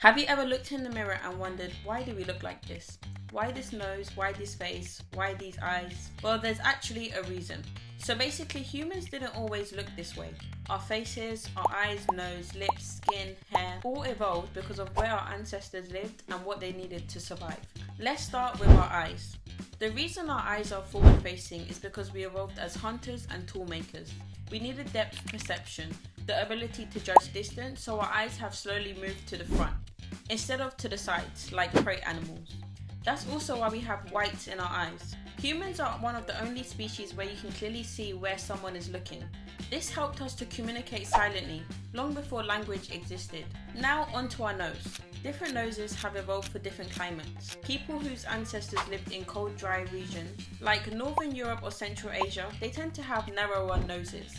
Have you ever looked in the mirror and wondered, why do we look like this? Why this nose? Why this face? Why these eyes? Well, there's actually a reason. So basically, humans didn't always look this way. Our faces, our eyes, nose, lips, skin, hair, all evolved because of where our ancestors lived and what they needed to survive. Let's start with our eyes. The reason our eyes are forward facing is because we evolved as hunters and tool makers. We needed depth perception, the ability to judge distance, so our eyes have slowly moved to the front, instead of to the sides, like prey animals. That's also why we have whites in our eyes. Humans are one of the only species where you can clearly see where someone is looking. This helped us to communicate silently, long before language existed. Now onto our nose. Different noses have evolved for different climates. People whose ancestors lived in cold, dry regions, like Northern Europe or Central Asia, they tend to have narrower noses.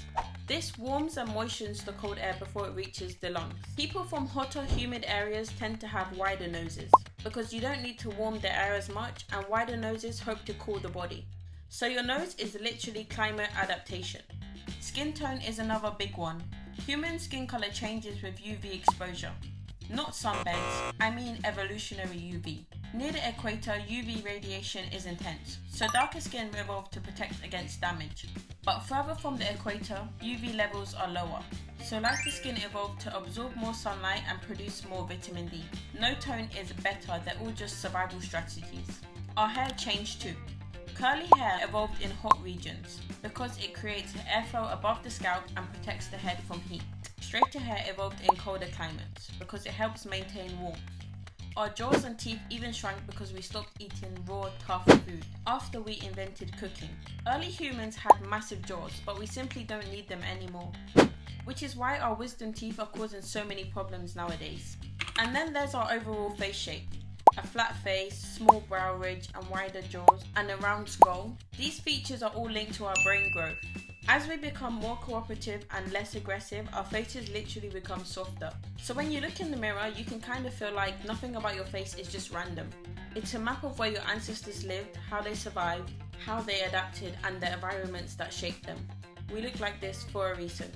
This warms and moistens the cold air before it reaches the lungs. People from hotter, humid areas tend to have wider noses, because you don't need to warm the air as much, and wider noses help to cool the body. So your nose is literally climate adaptation. Skin tone is another big one. Human skin color changes with UV exposure. Not sunbeds, I mean evolutionary UV. Near the equator, UV radiation is intense, so darker skin evolved to protect against damage. But further from the equator, UV levels are lower, so lighter skin evolved to absorb more sunlight and produce more vitamin D. No tone is better, they're all just survival strategies. Our hair changed too. Curly hair evolved in hot regions because it creates airflow above the scalp and protects the head from heat. Straighter hair evolved in colder climates because it helps maintain warmth. Our jaws and teeth even shrank because we stopped eating raw, tough food after we invented cooking. Early humans had massive jaws, but we simply don't need them anymore, which is why our wisdom teeth are causing so many problems nowadays. And then there's our overall face shape. A flat face, small brow ridge and wider jaws, and a round skull. These features are all linked to our brain growth. As we become more cooperative and less aggressive, our faces literally become softer. So when you look in the mirror, you can kind of feel like nothing about your face is just random. It's a map of where your ancestors lived, how they survived, how they adapted, and the environments that shaped them. We look like this for a reason.